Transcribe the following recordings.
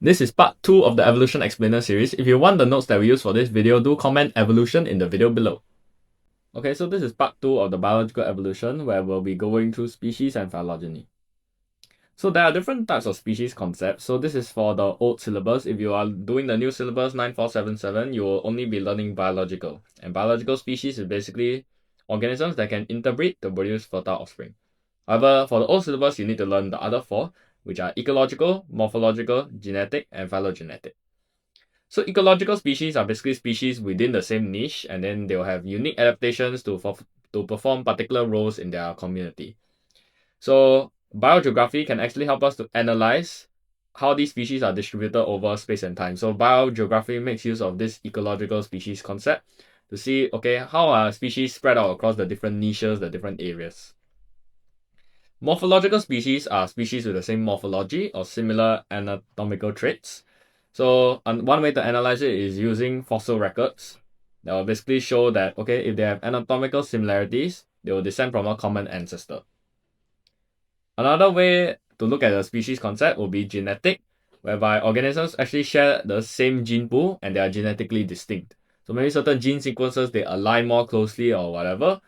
This is part 2 of the Evolution Explainer series. If you want the notes that we use for this video, do comment evolution in the video below. Okay, so this is part 2 of the biological evolution, where we'll be going through species and phylogeny. So there are different types of species concepts. So this is for the old syllabus. If you are doing the new syllabus 9477, you will only be learning biological. And biological species is basically organisms that can interbreed to produce fertile offspring. However, for the old syllabus, you need to learn the other 4, which are ecological, morphological, genetic, and phylogenetic. So ecological species are basically species within the same niche, and then they'll have unique adaptations to perform particular roles in their community. So biogeography can actually help us to analyze how these species are distributed over space and time. So biogeography makes use of this ecological species concept to see, okay, how are species spread out across the different niches, the different areas. Morphological species are species with the same morphology or similar anatomical traits. So one way to analyze it is using fossil records that will basically show that, okay, if they have anatomical similarities, they will descend from a common ancestor. Another way to look at the species concept will be genetic, whereby organisms actually share the same gene pool and they are genetically distinct. So maybe certain gene sequences, they align more closely or whatever.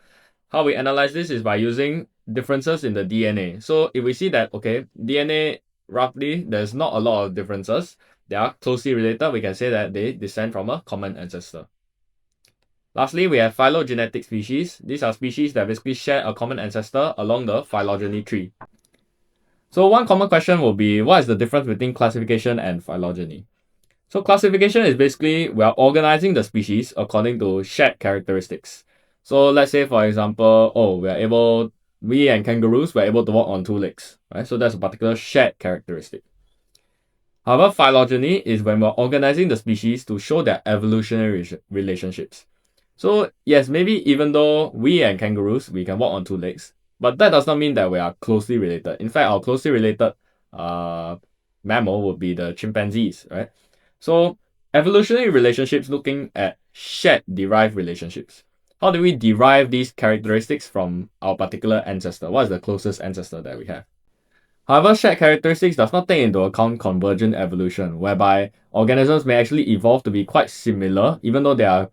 How we analyze this is by using differences in the DNA. So if we see that, okay, DNA roughly, there's not a lot of differences, they are closely related, we can say that they descend from a common ancestor. Lastly, we have phylogenetic species. These are species that basically share a common ancestor along the phylogeny tree. So one common question will be, what is the difference between classification and phylogeny? So classification is basically we are organizing the species according to shared characteristics. So let's say, for example, we and kangaroos were able to walk on 2 legs, right? So that's a particular shared characteristic. However, phylogeny is when we're organizing the species to show their evolutionary relationships. So yes, maybe even though we and kangaroos, we can walk on 2 legs, but that does not mean that we are closely related. In fact, our closely related mammal would be the chimpanzees, right? So evolutionary relationships looking at shared derived relationships. How do we derive these characteristics from our particular ancestor? What is the closest ancestor that we have? However, shared characteristics does not take into account convergent evolution, whereby organisms may actually evolve to be quite similar, even though they are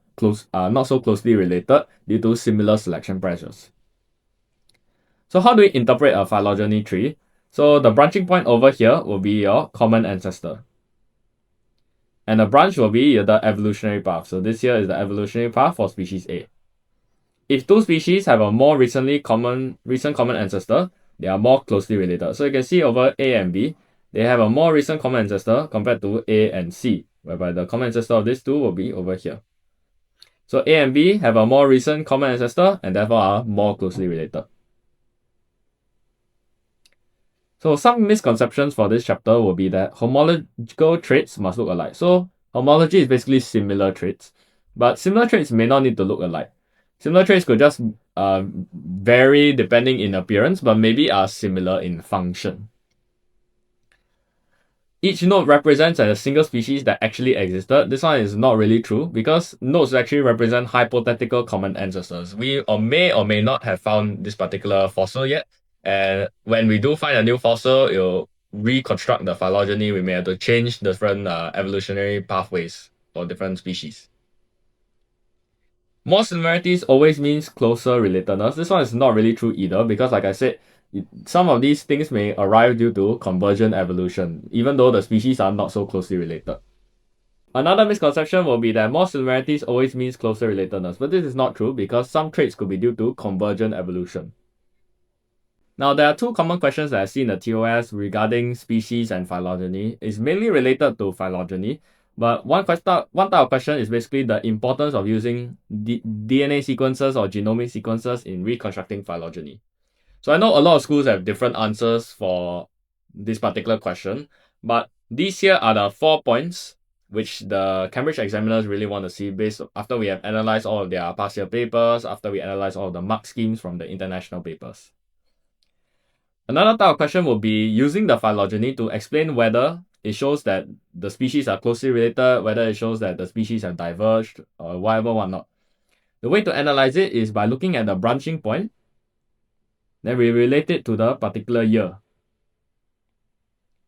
not so closely related due to similar selection pressures. So how do we interpret a phylogeny tree? So the branching point over here will be your common ancestor. And the branch will be the evolutionary path. So this here is the evolutionary path for species A. If 2 species have a more recent common ancestor, they are more closely related. So you can see over A and B, they have a more recent common ancestor compared to A and C, whereby the common ancestor of these 2 will be over here. So A and B have a more recent common ancestor and therefore are more closely related. So some misconceptions for this chapter will be that homological traits must look alike. So homology is basically similar traits, but similar traits may not need to look alike. Similar traits could just vary depending in appearance, but maybe are similar in function. Each node represents a single species that actually existed. This one is not really true because nodes actually represent hypothetical common ancestors. We may or may not have found this particular fossil yet. And when we do find a new fossil, it will reconstruct the phylogeny. We may have to change different evolutionary pathways for different species. More similarities always means closer relatedness. This one is not really true either because, like I said, some of these things may arrive due to convergent evolution, even though the species are not so closely related. Another misconception will be that more similarities always means closer relatedness, but this is not true because some traits could be due to convergent evolution. Now, there are 2 common questions that I see in the TOS regarding species and phylogeny. It's mainly related to phylogeny, but one type of question is basically the importance of using DNA sequences or genomic sequences in reconstructing phylogeny. So I know a lot of schools have different answers for this particular question, but these here are the 4 points which the Cambridge examiners really want to see based after we have analyzed all of their past year papers, after we analyze all of the mark schemes from the international papers. Another type of question will be using the phylogeny to explain whether it shows that the species are closely related, whether it shows that the species have diverged, or whatnot. The way to analyze it is by looking at the branching point, then we relate it to the particular year.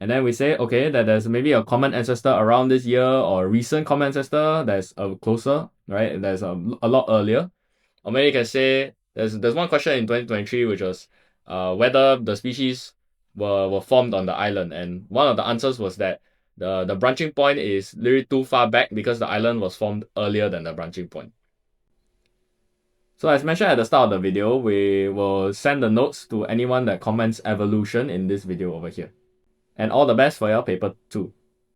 And then we say, okay, that there's maybe a common ancestor around this year or a recent common ancestor that's closer, right? There's a lot earlier. Or maybe you can say there's one question in 2023 which was whether the species were formed on the island, and one of the answers was that the branching point is literally too far back because the island was formed earlier than the branching point. So as mentioned at the start of the video, we will send the notes to anyone that comments evolution in this video over here. And all the best for your paper 2.